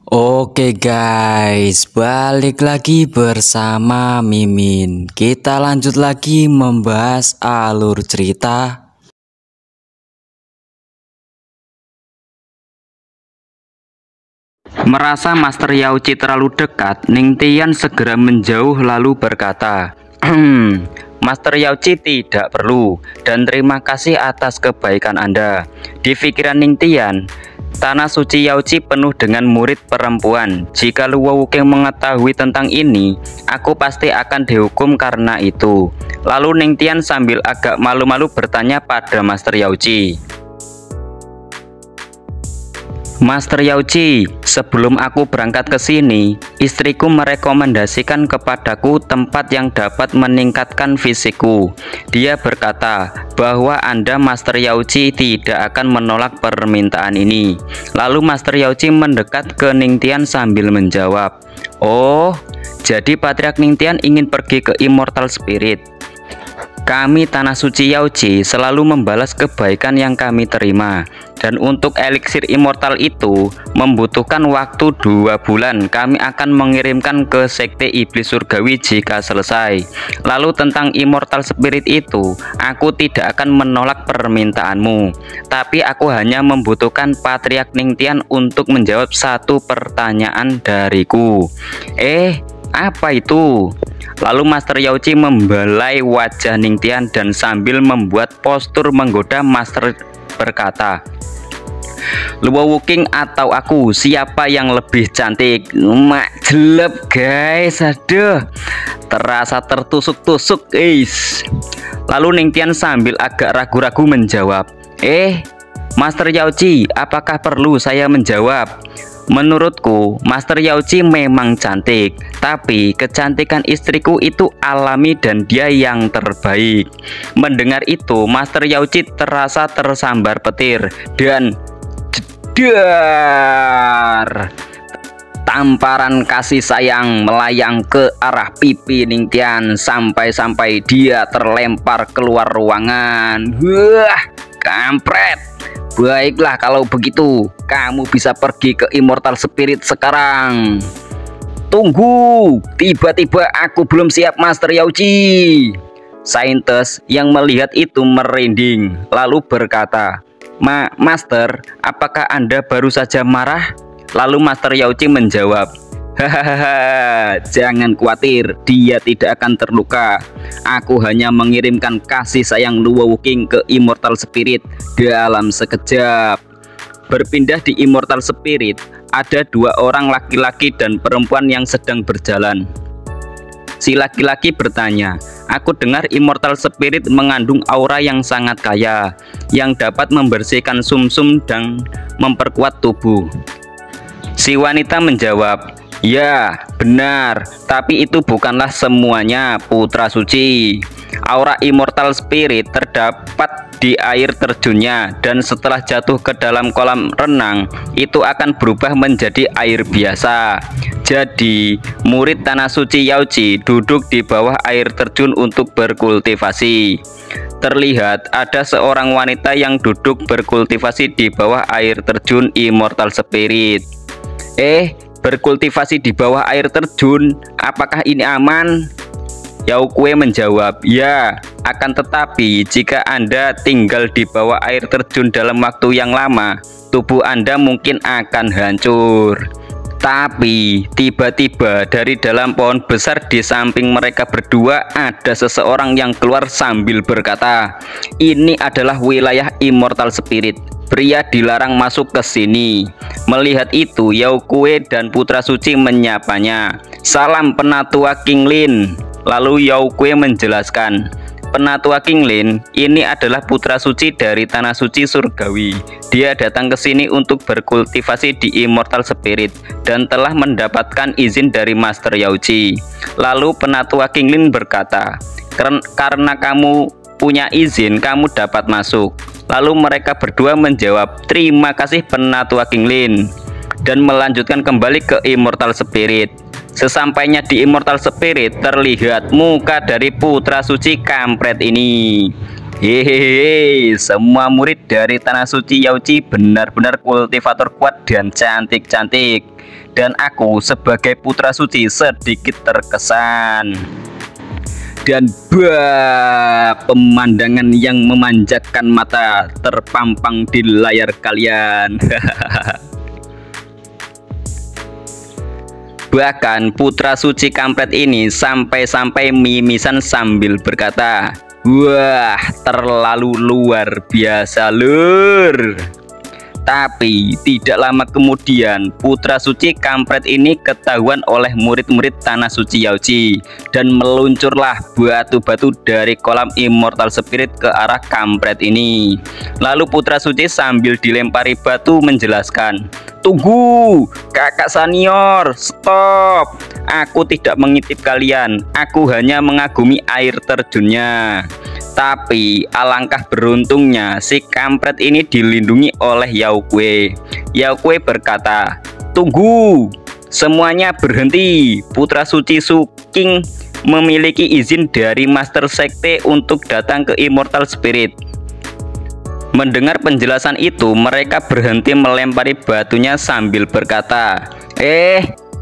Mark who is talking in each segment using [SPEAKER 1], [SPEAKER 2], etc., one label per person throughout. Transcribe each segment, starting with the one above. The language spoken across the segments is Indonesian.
[SPEAKER 1] Oke guys, balik lagi bersama Mimin. Kita lanjut lagi membahas alur cerita. Merasa Master Yaoji terlalu dekat, Ningtian segera menjauh lalu berkata, Master Yaoji tidak perlu dan terima kasih atas kebaikan Anda. Di pikiran Ningtian, Tanah Suci Yaoji penuh dengan murid perempuan. Jika Luo Wuking mengetahui tentang ini, aku pasti akan dihukum karena itu. Lalu Ningtian sambil agak malu-malu bertanya pada Master Yaoji, Master Yaoji, sebelum aku berangkat ke sini, istriku merekomendasikan kepadaku tempat yang dapat meningkatkan fisikku. Dia berkata bahwa Anda Master Yaoji tidak akan menolak permintaan ini. Lalu Master Yaoji mendekat ke Ningtian sambil menjawab, oh, jadi Patriark Ningtian ingin pergi ke Immortal Spirit. Kami Tanah Suci Yaoji selalu membalas kebaikan yang kami terima. Dan untuk eliksir immortal itu membutuhkan waktu 2 bulan. Kami akan mengirimkan ke Sekte Iblis Surgawi jika selesai. Lalu tentang Immortal Spirit itu, aku tidak akan menolak permintaanmu. Tapi aku hanya membutuhkan Patriark Ningtian untuk menjawab satu pertanyaan dariku. Apa itu? Lalu Master Yaoji membelai wajah Ningtian dan sambil membuat postur menggoda Master berkata, Luo Wuking atau aku, siapa yang lebih cantik? Mak jelek guys, aduh, terasa tertusuk-tusuk guys. Lalu Ningtian sambil agak ragu-ragu menjawab, Master Yaoji, apakah perlu saya menjawab? Menurutku, Master Yaoji memang cantik, tapi kecantikan istriku itu alami dan dia yang terbaik. Mendengar itu, Master Yaoji terasa tersambar petir dan jedar. Tamparan kasih sayang melayang ke arah pipi Ningtian sampai-sampai dia terlempar keluar ruangan. Wah, kampret. Baiklah kalau begitu, kamu bisa pergi ke Immortal Spirit sekarang. Tunggu, tiba-tiba aku belum siap Master Yaoji. Saintes yang melihat itu merinding, lalu berkata, Master, apakah Anda baru saja marah? Lalu Master Yaoji menjawab, hahaha, jangan khawatir, dia tidak akan terluka. Aku hanya mengirimkan kasih sayang Luo Wuking ke Immortal Spirit dalam sekejap. Berpindah di Immortal Spirit, ada 2 orang laki-laki dan perempuan yang sedang berjalan. Si laki-laki bertanya, aku dengar Immortal Spirit mengandung aura yang sangat kaya, yang dapat membersihkan sumsum dan memperkuat tubuh. Si wanita menjawab, ya, benar, tapi itu bukanlah semuanya, Putra Suci. Aura Immortal Spirit terdapat di air terjunnya, dan setelah jatuh ke dalam kolam renang, itu akan berubah menjadi air biasa. Jadi, murid Tanah Suci Yaoji duduk di bawah air terjun untuk berkultivasi. Terlihat ada seorang wanita yang duduk berkultivasi di bawah air terjun Immortal Spirit. Berkultivasi di bawah air terjun, apakah ini aman? Yao Kue menjawab, ya, akan tetapi jika Anda tinggal di bawah air terjun dalam waktu yang lama, tubuh Anda mungkin akan hancur. Tapi tiba-tiba dari dalam pohon besar di samping mereka berdua ada seseorang yang keluar sambil berkata, ini adalah wilayah Immortal Spirit. Pria dilarang masuk ke sini. Melihat itu, Yao Kue dan Putra Suci menyapanya. Salam Penatua King Lin. Lalu Yao Kue menjelaskan, Penatua King Lin ini adalah Putra Suci dari Tanah Suci Surgawi. Dia datang ke sini untuk berkultivasi di Immortal Spirit dan telah mendapatkan izin dari Master Yaoji. Lalu Penatua King Lin berkata, karena kamu punya izin, kamu dapat masuk. Lalu mereka berdua menjawab, terima kasih Penatua King Lin, dan melanjutkan kembali ke Immortal Spirit. Sesampainya di Immortal Spirit, terlihat muka dari Putra Suci kampret ini. Hehehe, semua murid dari Tanah Suci Yaoji benar-benar kultivator kuat dan cantik-cantik. Dan aku sebagai putra suci sedikit terkesan. Dan pemandangan yang memanjakan mata terpampang di layar kalian. Bahkan putra suci kampret ini sampai-sampai mimisan sambil berkata, "Wah, terlalu luar biasa, lur." Tapi tidak lama kemudian putra suci kampret ini ketahuan oleh murid-murid Tanah Suci Yaoji, dan meluncurlah batu-batu dari kolam Immortal Spirit ke arah kampret ini. Lalu putra suci sambil dilempari batu menjelaskan, "Tunggu, kakak senior, stop. Aku tidak mengintip kalian, aku hanya mengagumi air terjunnya." Tapi alangkah beruntungnya si kampret ini dilindungi oleh Yao Kuei. Yao Kuei berkata, "Tunggu, semuanya berhenti. Putra suci Suking memiliki izin dari Master Sekte untuk datang ke Immortal Spirit." Mendengar penjelasan itu, mereka berhenti melempari batunya sambil berkata,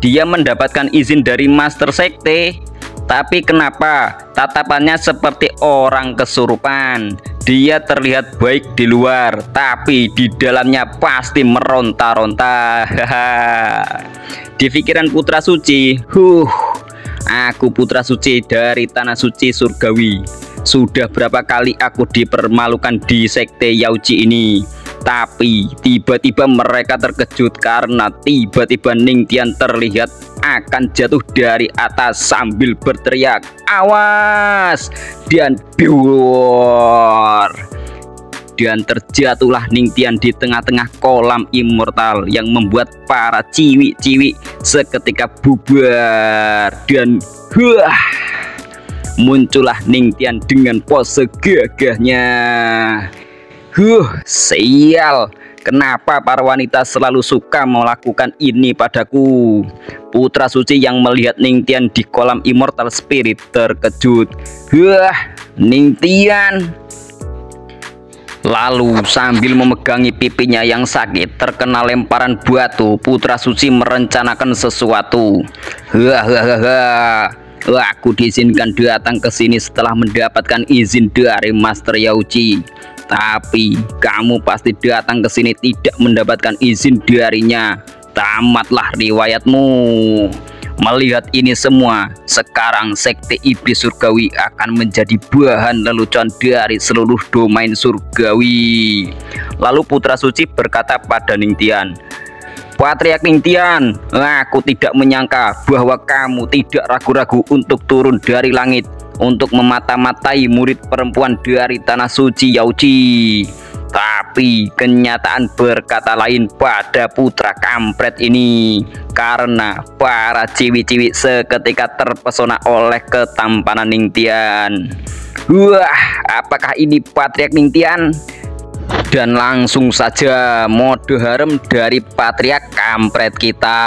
[SPEAKER 1] dia mendapatkan izin dari Master Sekte. Tapi kenapa tatapannya seperti orang kesurupan? Dia terlihat baik di luar, tapi di dalamnya pasti meronta-ronta. Di pikiran putra suci, aku putra suci dari Tanah Suci Surgawi. Sudah berapa kali aku dipermalukan di sekte Yaoji ini. Tapi tiba-tiba mereka terkejut karena tiba-tiba Ningtian terlihat akan jatuh dari atas sambil berteriak, "Awas!" Dan biur. Dan terjatuhlah Ningtian di tengah-tengah kolam immortal yang membuat para ciwi-ciwi seketika bubar. Dan muncullah Ningtian dengan pose gagahnya. Sial, kenapa para wanita selalu suka melakukan ini padaku? Putra suci yang melihat Ningtian di kolam Immortal Spirit terkejut. Ningtian. Lalu sambil memegangi pipinya yang sakit terkena lemparan batu, putra suci merencanakan sesuatu. Aku diizinkan datang ke sini setelah mendapatkan izin dari Master Yaoji. Tapi kamu pasti datang ke sini tidak mendapatkan izin darinya. Tamatlah riwayatmu. Melihat ini semua, sekarang sekte iblis surgawi akan menjadi bahan lelucon dari seluruh domain surgawi. Lalu putra suci berkata pada Ningtian, "Patriark Ningtian, aku tidak menyangka bahwa kamu tidak ragu-ragu untuk turun dari langit untuk memata-matai murid perempuan dari Tanah Suci Yaoji." Tapi kenyataan berkata lain pada putra kampret ini, karena para ciwi-ciwi seketika terpesona oleh ketampanan Ningtian. Apakah ini Patriark Ningtian? Dan langsung saja mode harem dari patriark kampret kita.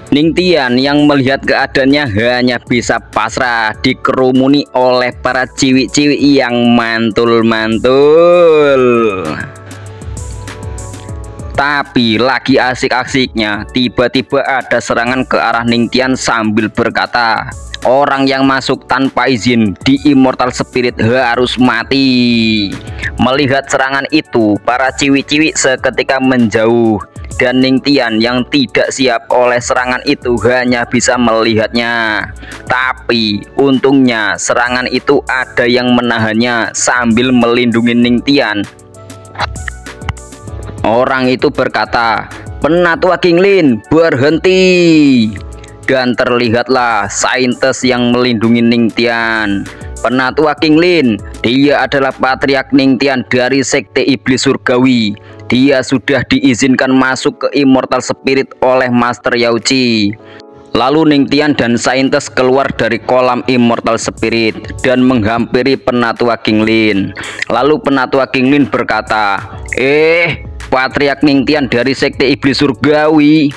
[SPEAKER 1] Ningtian yang melihat keadaannya hanya bisa pasrah dikerumuni oleh para ciwi-ciwi yang mantul-mantul. Tapi lagi asik-asiknya, tiba-tiba ada serangan ke arah Ningtian sambil berkata, "Orang yang masuk tanpa izin di Immortal Spirit harus mati." Melihat serangan itu, para ciwi-ciwi seketika menjauh. Dan Ningtian yang tidak siap oleh serangan itu hanya bisa melihatnya. Tapi untungnya serangan itu ada yang menahannya sambil melindungi Ningtian. Orang itu berkata, "Penatua Kinglin, berhenti." Dan terlihatlah saintes yang melindungi Ningtian. Penatua Kinglin, dia adalah patriark Ningtian dari sekte iblis surgawi. Dia sudah diizinkan masuk ke Immortal Spirit oleh Master Yaoji. Lalu Ningtian dan saintes keluar dari kolam Immortal Spirit dan menghampiri Penatua Kinglin. Lalu Penatua Kinglin berkata, Patriark Ningtian dari sekte iblis surgawi,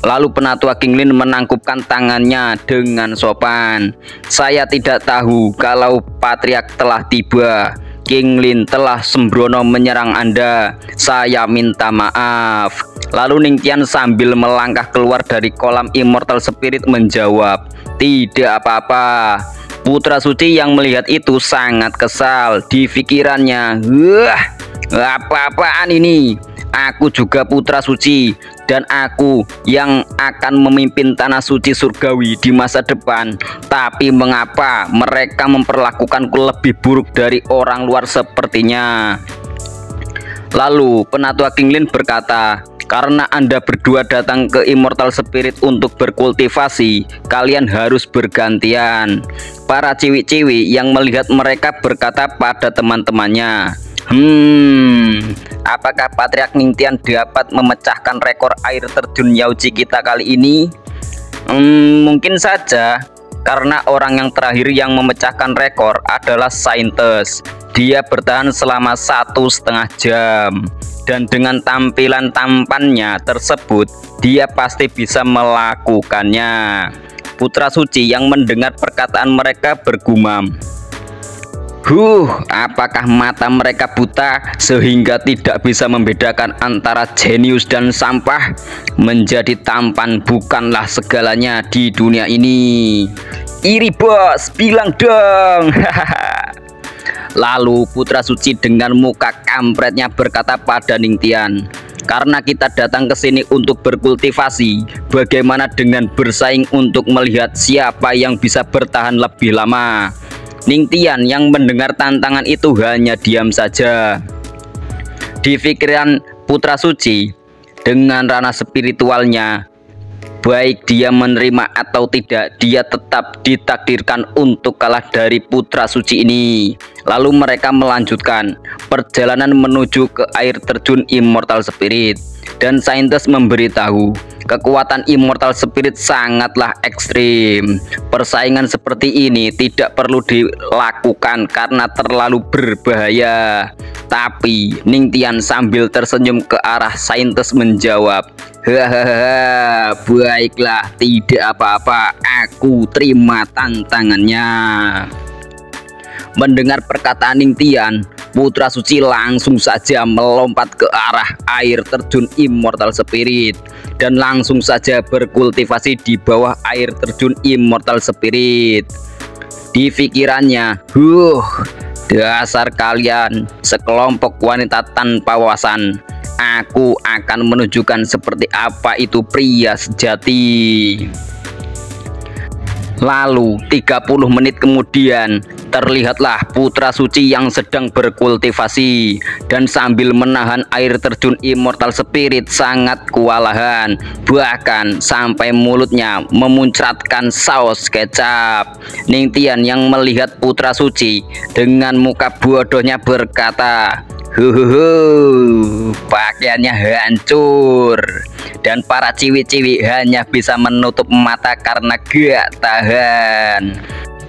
[SPEAKER 1] Lalu Penatua Kinglin menangkupkan tangannya dengan sopan. "Saya tidak tahu kalau Patriark telah tiba. Kinglin telah sembrono menyerang Anda. Saya minta maaf." Lalu Ningtian sambil melangkah keluar dari kolam Immortal Spirit menjawab, "Tidak apa-apa." Putra Suci yang melihat itu sangat kesal. Di pikirannya, "Wah, apa-apaan ini? Aku juga Putra Suci, dan aku yang akan memimpin tanah suci surgawi di masa depan. Tapi mengapa mereka memperlakukanku lebih buruk dari orang luar sepertinya?" Lalu Penatua Kinglin berkata, "Karena Anda berdua datang ke Immortal Spirit untuk berkultivasi, kalian harus bergantian." Para ciwi-ciwi yang melihat mereka berkata pada teman-temannya, "Apakah Patriark Ningtian dapat memecahkan rekor air terjun Yaoji kita kali ini?" Mungkin saja, karena orang yang terakhir yang memecahkan rekor adalah Saintes. Dia bertahan selama 1,5 jam, dan dengan tampilan tampannya tersebut, dia pasti bisa melakukannya. Putra Suci yang mendengar perkataan mereka bergumam, apakah mata mereka buta sehingga tidak bisa membedakan antara jenius dan sampah? Menjadi tampan bukanlah segalanya di dunia ini. Iri bos, bilang dong." Lalu Putra Suci dengan muka kampretnya berkata pada Ningtian, "Karena kita datang ke sini untuk berkultivasi, bagaimana dengan bersaing untuk melihat siapa yang bisa bertahan lebih lama?" Ningtian yang mendengar tantangan itu hanya diam saja. Di pikiran Putra Suci, dengan ranah spiritualnya, baik dia menerima atau tidak, dia tetap ditakdirkan untuk kalah dari Putra Suci ini. Lalu mereka melanjutkan perjalanan menuju ke air terjun Immortal Spirit, dan Saintes memberitahu kekuatan Immortal Spirit sangatlah ekstrim. Persaingan seperti ini tidak perlu dilakukan karena terlalu berbahaya. Tapi Ningtian sambil tersenyum ke arah Saintes menjawab, "Hahaha, baiklah, tidak apa-apa, aku terima tantangannya." Mendengar perkataan Ningtian, Putra Suci langsung saja melompat ke arah air terjun Immortal Spirit dan langsung saja berkultivasi di bawah air terjun Immortal Spirit. Di pikirannya, dasar kalian sekelompok wanita tanpa wawasan. Aku akan menunjukkan seperti apa itu pria sejati." Lalu 30 menit kemudian, terlihatlah Putra Suci yang sedang berkultivasi dan sambil menahan air terjun Immortal Spirit sangat kewalahan, bahkan sampai mulutnya memuncratkan saus kecap. Ningtian yang melihat Putra Suci dengan muka bodohnya berkata, pakaiannya hancur." Dan para ciwi-ciwi hanya bisa menutup mata karena gak tahan.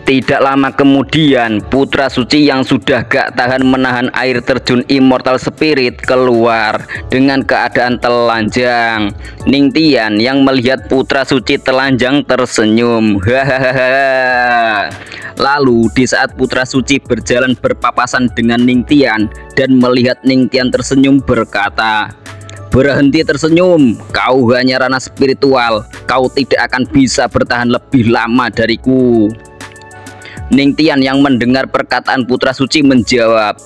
[SPEAKER 1] Tidak lama kemudian, Putra Suci yang sudah gak tahan menahan air terjun Immortal Spirit keluar dengan keadaan telanjang. Ningtian yang melihat Putra Suci telanjang tersenyum. Lalu di saat Putra Suci berjalan berpapasan dengan Ningtian dan melihat Ningtian tersenyum berkata, "Berhenti tersenyum, kau hanya ranah spiritual, kau tidak akan bisa bertahan lebih lama dariku." Ningtian yang mendengar perkataan Putra Suci menjawab,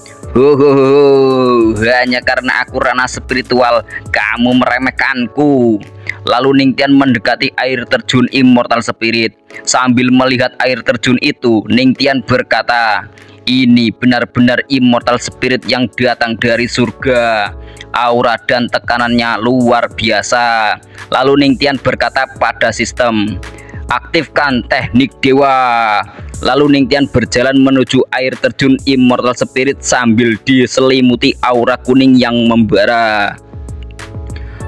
[SPEAKER 1] hanya karena aku ranah spiritual, kamu meremehkanku." Lalu Ningtian mendekati air terjun Immortal Spirit. Sambil melihat air terjun itu, Ningtian berkata, "Ini benar-benar Immortal Spirit yang datang dari surga. Aura dan tekanannya luar biasa." Lalu Ningtian berkata pada sistem, "Aktifkan teknik dewa." Lalu Ningtian berjalan menuju air terjun Immortal Spirit sambil diselimuti aura kuning yang membara.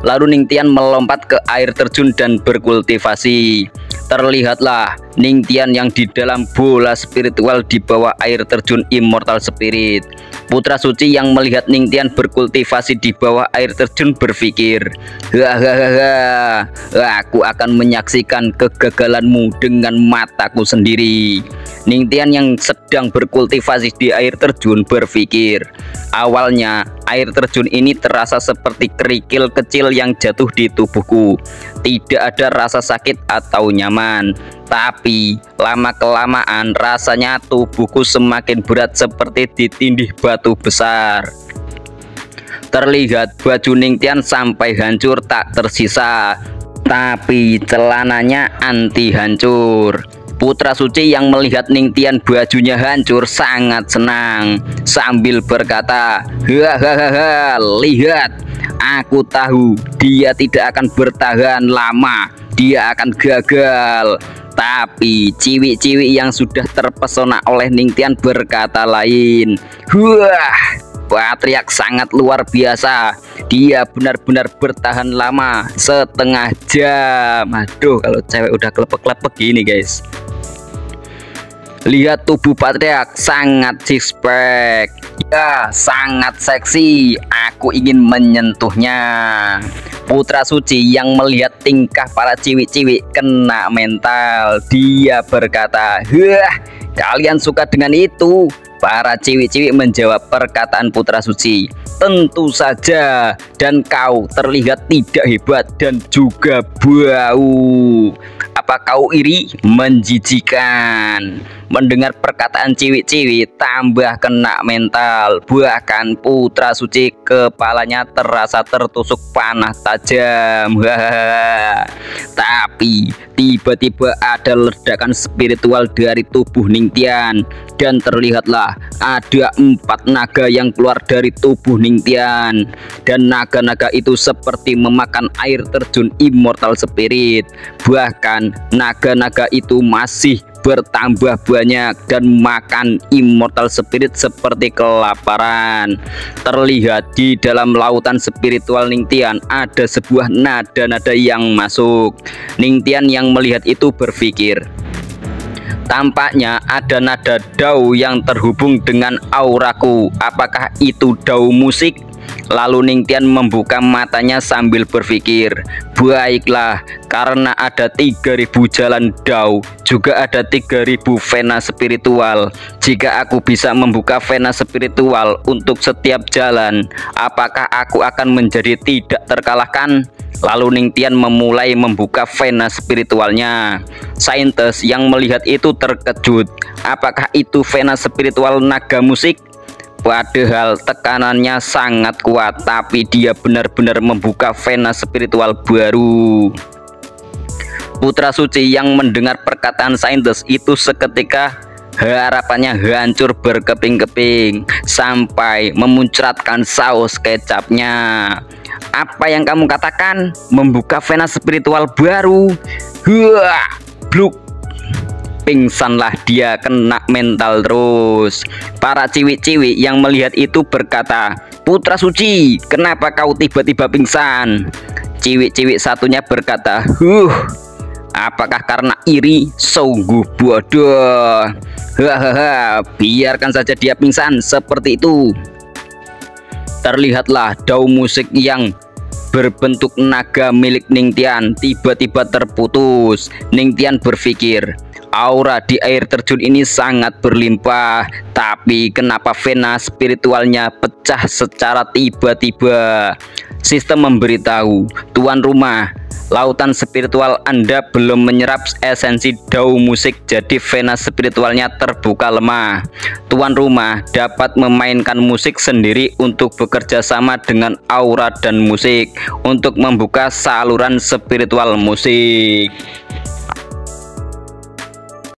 [SPEAKER 1] Lalu Ningtian melompat ke air terjun dan berkultivasi. Terlihatlah Ningtian yang di dalam bola spiritual di bawah air terjun Immortal Spirit. Putra suci yang melihat Ningtian berkultivasi di bawah air terjun berpikir, hahaha, aku akan menyaksikan kegagalanmu dengan mataku sendiri. Ningtian yang sedang berkultivasi di air terjun berpikir, awalnya air terjun ini terasa seperti kerikil kecil yang jatuh di tubuhku. Tidak ada rasa sakit atau nyaman. Tapi lama-kelamaan rasanya tubuhku semakin berat seperti ditindih batu besar. Terlihat baju Ningtian sampai hancur tak tersisa, tapi celananya anti hancur. Putra suci yang melihat Ningtian bajunya hancur sangat senang sambil berkata, hahaha, lihat, aku tahu dia tidak akan bertahan lama, dia akan gagal. Tapi ciwi-ciwi yang sudah terpesona oleh Ningtian berkata lain, wah, Patriark sangat luar biasa, dia benar-benar bertahan lama setengah jam. Aduh, kalau cewek udah klepek-klepek gini guys. Lihat tubuh Patriark sangat six pack, ya sangat seksi, aku ingin menyentuhnya. Putra suci yang melihat tingkah para ciwi-ciwi kena mental. Dia berkata, wah, kalian suka dengan itu? Para ciwi-ciwi menjawab perkataan putra suci, tentu saja, dan kau terlihat tidak hebat dan juga bau. Apa kau iri? Menjijikan. Mendengar perkataan ciwi-ciwi tambah kena mental. Bahkan putra suci kepalanya terasa tertusuk panah tajam. Tapi tiba-tiba ada ledakan spiritual dari tubuh Ningtian, dan terlihatlah ada 4 naga yang keluar dari tubuh Ningtian. Dan naga-naga itu seperti memakan air terjun Immortal Spirit. Bahkan naga-naga itu masih bertambah banyak dan makan Immortal Spirit seperti kelaparan. Terlihat di dalam lautan spiritual Ningtian ada sebuah nada-nada yang masuk. Ningtian yang melihat itu berpikir, tampaknya ada nada dao yang terhubung dengan auraku. Apakah itu dao musik? Lalu Ningtian membuka matanya sambil berpikir, baiklah, karena ada 3000 jalan dao, juga ada 3000 vena spiritual. Jika aku bisa membuka vena spiritual untuk setiap jalan, apakah aku akan menjadi tidak terkalahkan? Lalu Ningtian memulai membuka vena spiritualnya. Saintis yang melihat itu terkejut. Apakah itu vena spiritual naga musik? Padahal tekanannya sangat kuat, tapi dia benar-benar membuka vena spiritual baru. Putra suci yang mendengar perkataan saintis itu seketika harapannya hancur berkeping-keping sampai memuncratkan saus kecapnya. Apa yang kamu katakan? Membuka vena spiritual baru? Wah, bluk. Pingsanlah dia, kena mental terus. Para ciwi-ciwi yang melihat itu berkata, putra suci, kenapa kau tiba-tiba pingsan? Ciwi-ciwi satunya berkata, apakah karena iri? Sungguh bodoh. Hahaha, biarkan saja dia pingsan seperti itu. Terlihatlah dao musik yang berbentuk naga milik Ningtian tiba-tiba terputus. Ningtian berpikir, aura di air terjun ini sangat berlimpah, tapi kenapa vena spiritualnya pecah secara tiba-tiba? Sistem memberitahu, tuan rumah, lautan spiritual Anda belum menyerap esensi dao musik, jadi vena spiritualnya terbuka lemah. Tuan rumah dapat memainkan musik sendiri untuk bekerja sama dengan aura dan musik untuk membuka saluran spiritual musik.